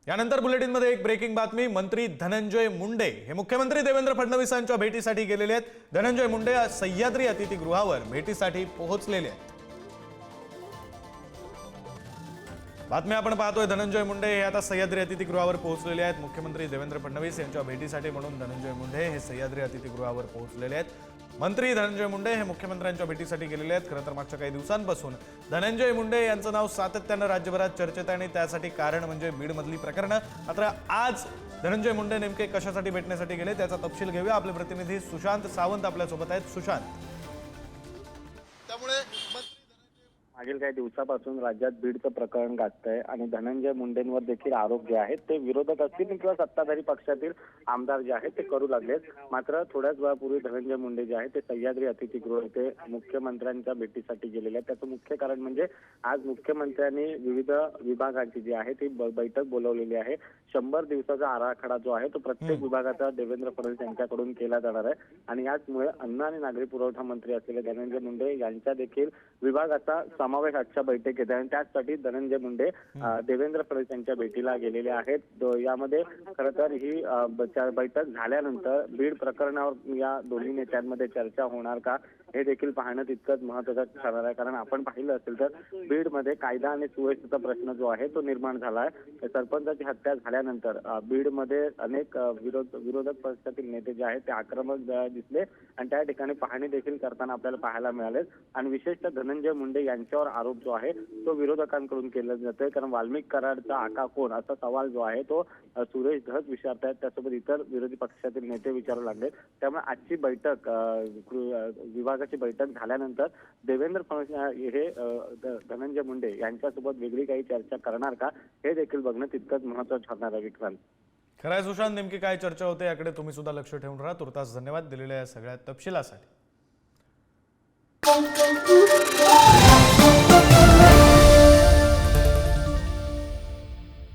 यानंतर बुलेटिनमध्ये एक ब्रेकिंग बातमी। मंत्री धनंजय मुंडे हे मुख्यमंत्री देवेंद्र फडणवीसांच्या भेटीसाठी गेलेले आहेत। धनंजय मुंडे सह्याद्री अतिथीगृहावर भेटीसाठी पोहोचलेले आहेत। बातमी आपण पाहतोय, धनंजय मुंडे हे आता सह्याद्री अतिथीगृहावर पोहोचलेले आहेत। मुख्यमंत्री देवेंद्र फडणवीस यांच्या भेटीसाठी म्हणून धनंजय मुंडे हे सह्याद्री अतिथीगृहावर पोहोचलेले आहेत। मंत्री धनंजय मुंडे हे मुख्यमंत्र्यांच्या भेटीसाठी गेलेले आहेत। खरं तर मागच्या काही दिवसांपासून धनंजय मुंडे यांचं नाव सातत्यानं राज्यभरात चर्चेत आहे आणि त्यासाठी कारण म्हणजे बीडमधली प्रकरणं। मात्र आज धनंजय मुंडे नेमके कशासाठी भेटण्यासाठी गेले त्याचा तपशील घेऊया। आपले प्रतिनिधी सुशांत सावंत आपल्यासोबत आहेत। सुशांत, त्यामुळे मागील काही दिवसापासून राज्यात बीडचं प्रकरण गाजतंय आणि धनंजय मुंडेंवर देखील आरोप जे आहेत ते विरोधक असतील किंवा सत्ताधारी पक्षातील आमदार जे आहेत ते करू लागलेत। मात्र थोड्याच वेळापूर्वी धनंजय मुंडे जे आहेत ते सह्याद्री अतिथीगृह येथे मुख्यमंत्र्यांच्या भेटीसाठी गेलेले आहेत। त्याचं मुख्य कारण म्हणजे आज मुख्यमंत्र्यांनी विविध विभागांची जी आहे ती बैठक बोलवलेली आहे। 100 दिवसाचा आराखडा जो आहे तो प्रत्येक विभागाचा देवेंद्र फडणवीस यांच्याकडून केला जाणार आहे आणि याचमुळे अन्न आणि नागरी पुरवठा मंत्री असलेले धनंजय मुंडे यांच्या देखील विभागाचा समावेश आजच्या बैठकीत आहे आणि त्याचसाठी धनंजय मुंडे देवेंद्र फडणवीस यांच्या भेटीला गेलेले आहेत। यामध्ये खरं तर ही बैठक झाल्यानंतर बीड प्रकरणावर या दोन्ही नेत्यांमध्ये चर्चा होणार का हे देखील पाहणं तितकंच महत्त्वाचं ठरणार आहे। कारण आपण पाहिलं असेल तर बीडमध्ये कायदा आणि सुव्यवस्थेचा प्रश्न जो आहे तो निर्माण झाला आहे। सरपंचाची हत्या झाल्यानंतर बीडमध्ये अनेक विरोधक पक्षातील नेते जे आहेत ते आक्रमक दिसले आणि त्या ठिकाणी पाहणी देखील करताना आपल्याला पाहायला मिळाले आणि विशेषतः धनंजय मुंडे यांच्यावर आरोप जो आहे तो विरोधकांकडून केला जातोय। कारण वाल्मिक कराडचा आका कोण असा सवाल जो आहे तो सुरेश धस विचारतायत, त्यासोबत इतर विरोधी पक्षातील नेते विचारू लागले। त्यामुळे आजची बैठक विभागाची बैठक झाल्यानंतर देवेंद्र फडणवीस हे धनंजय मुंडे यांच्यासोबत वेगळी काही चर्चा करणार का हे देखील बघणं तितकंच महत्त्वाचं ठरणार आहे। विक्रांत, खरं आहे सुशांत, नेमकी काय चर्चा होते याकडे तुम्ही सुद्धा लक्ष ठेवून राहा। तुर्तास धन्यवाद दिलेल्या या सगळ्या तपशिलासाठी।